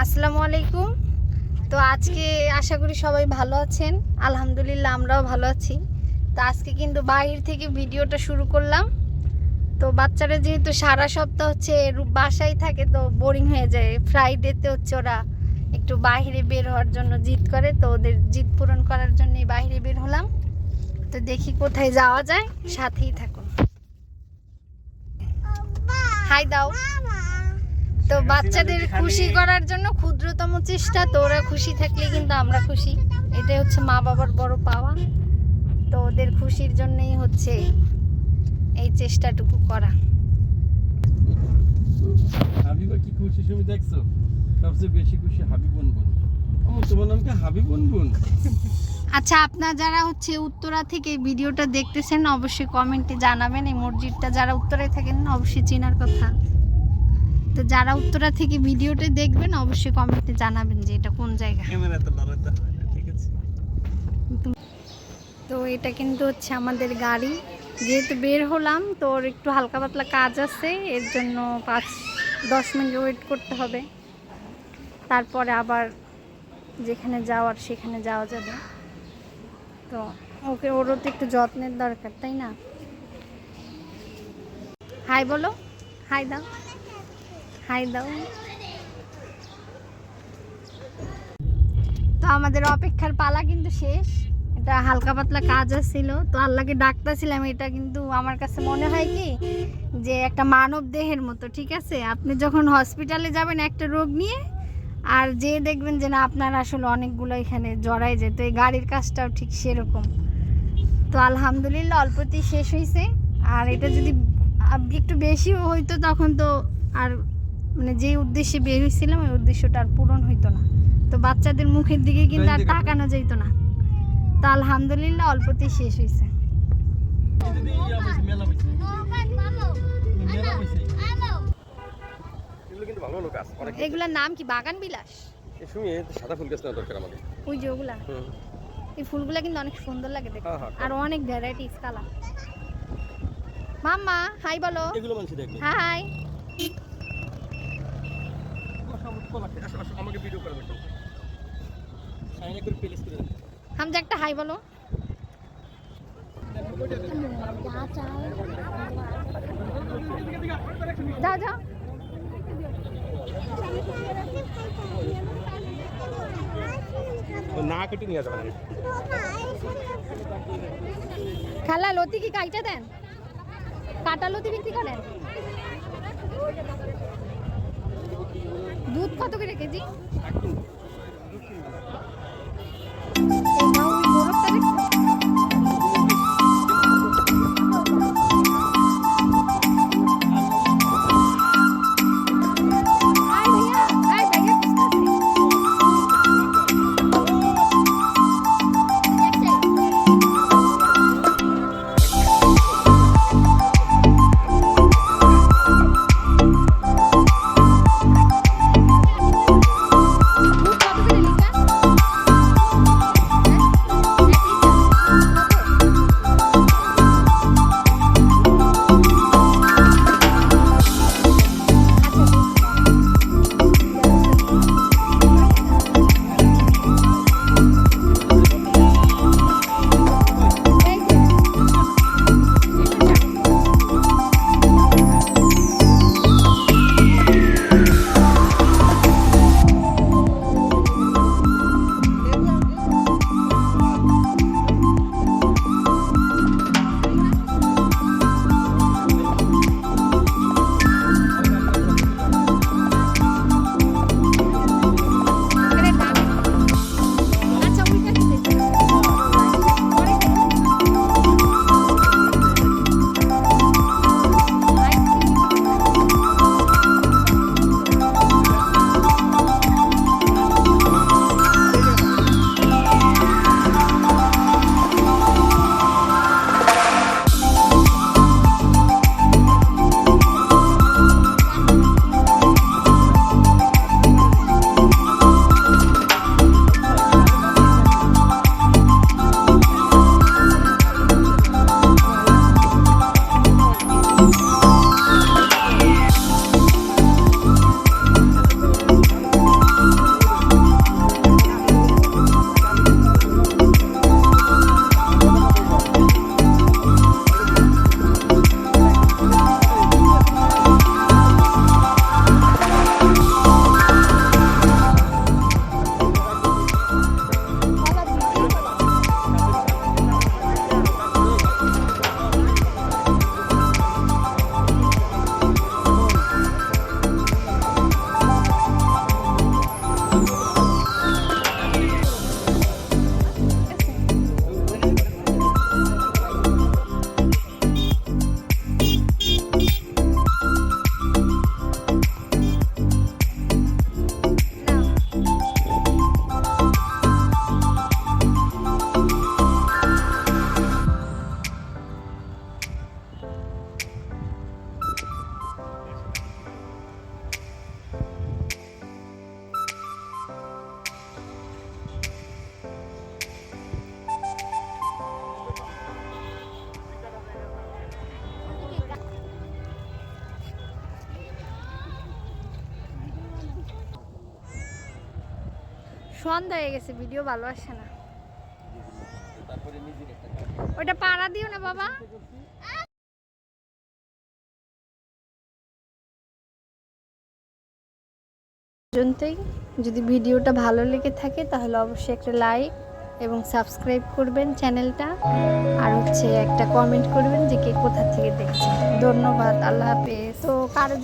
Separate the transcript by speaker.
Speaker 1: আসসালামু আলাইকুম। তো আজকে আশা করি সবাই ভালো আছেন। আলহামদুলিল্লাহ আমরাও ভালো আছি। তো আজকে কিন্তু বাইরে থেকে ভিডিওটা শুরু করলাম। তো বাচ্চারা যেহেতু সারা সপ্তাহ হচ্ছে বাসায় থাকে তো বোরিং হয়ে যায়। ফ্রাইডেতে হচ্ছে ওরা একটু বাইরে বের হওয়ার জন্য জিদ করে, তো ওদের জিদ পূরণ করার জন্যই বাইরে বের হলাম। তো দেখি কোথায় যাওয়া যায়, সাথেই থাকুন। হাই দাও। তো বাচ্চাদের খুশি করার জন্য ক্ষুদ্রতম চেষ্টা, তো ওরা খুশি থাকলে কিন্তু আমরা খুশি। এটাই হচ্ছে মা বাবার বড় পাওয়া। তো ওদের খুশির জন্যই হচ্ছে এই চেষ্টাটুকু করা।
Speaker 2: হাবিবা কি খুশি তুমি দেখছো? সবচেয়ে বেশি খুশি হাবিব বোন। তোমার নাম কি হাবিব বোন?
Speaker 1: আচ্ছা, আপনারা যারা হচ্ছে উত্তরা থেকে ভিডিওটা দেখতেছেন অবশ্যই কমেন্টে জানাবেন। এই মসজিদটা যারা উত্তরায় থাকেন অবশ্যই চেনার কথা। তো যারা উত্তরা থেকে ভিডিওটা দেখবেন অবশ্যই কমেন্টে জানাবেন যে এটা কোন জায়গা। তো এটা কিন্তু হচ্ছে আমাদের গাড়ি। যেহেতু বের হলাম তো ওর একটু হালকা পাতলা কাজ আছে, এর জন্য 5-10 মিনিট ওয়েট করতে হবে। তারপরে আবার যেখানে যাওয়ার সেখানে যাওয়া যাবে। তো ওরও তো একটু যত্নের দরকার, তাই না? হাই বলো, হাই দাও, হাই দাও। তো আমাদের অপেক্ষার পালা কিন্তু শেষ। এটা হালকা পাতলা কাজ ছিল, তো আল্লাহকে ডাকতেছিলাম। এটা কিন্তু আমার কাছে মনে হয় কি যে একটা মানব দেহের মতো, ঠিক আছে? আপনি যখন হসপিটালে যাবেন একটা রোগ নিয়ে, আর যে দেখবেন যে না আপনার আসলে অনেকগুলো এখানে জড়াই যায়, তো এই গাড়ির কাজটাও ঠিক সেরকম। তো আলহামদুলিল্লাহ অল্পতেই শেষ হয়েছে। আর এটা যদি একটু বেশি হইতো তখন তো আর মানে যে উদ্দেশ্যে বের হয়েছিলাম ওই উদ্দেশ্যটা আর পূরণ হইতো না। তো বাচ্চাদের মুখের দিকে কিন্তু আর তাকানো যেত না। তো আলহামদুলিল্লাহ অল্পতেই শেষ হয়েছে। এগুলার নাম কি? বাগান বিলাস।
Speaker 2: সাদা ফুল গাছ না দরকার আমাদের।
Speaker 1: ওই যে ওগুলা, এই ফুলগুলা কিন্তু অনেক সুন্দর লাগে দেখতে। আর অনেক ভ্যারাইটিস কালার। মাম্মা হাই বলো।
Speaker 2: এগুলো মানুষ দেখবে।
Speaker 1: হাই।
Speaker 2: আমাকে ভিডিও করে দেখো। সাইন করে প্লেস করে দাও।
Speaker 1: হামজা একটা হাই বলো। যাও যাও।
Speaker 2: না কেটে নিয়ে যাবেন।
Speaker 1: খালা লতি কি কাইটা দেন? কাটা লতি বিক্রি করেন? দুধ কত করে কেজি? সন্ধ্যা হয়ে গেছে, ভিডিও ভালো আসে না।
Speaker 2: তারপরে নিজের একটা কাজ
Speaker 1: ওটা পাড়া দিও না বাবা।
Speaker 2: করছি।
Speaker 1: পর্যন্তই। যদি ভিডিওটা ভালো লেগে থাকে তাহলে অবশ্যই একটা লাইক এবং সাবস্ক্রাইব করবেন চ্যানেলটা, আর হচ্ছে একটা কমেন্ট করবেন যে কে কোথা থেকে দেখছেন। ধন্যবাদ, আল্লাহ হাফেজ। তো কারো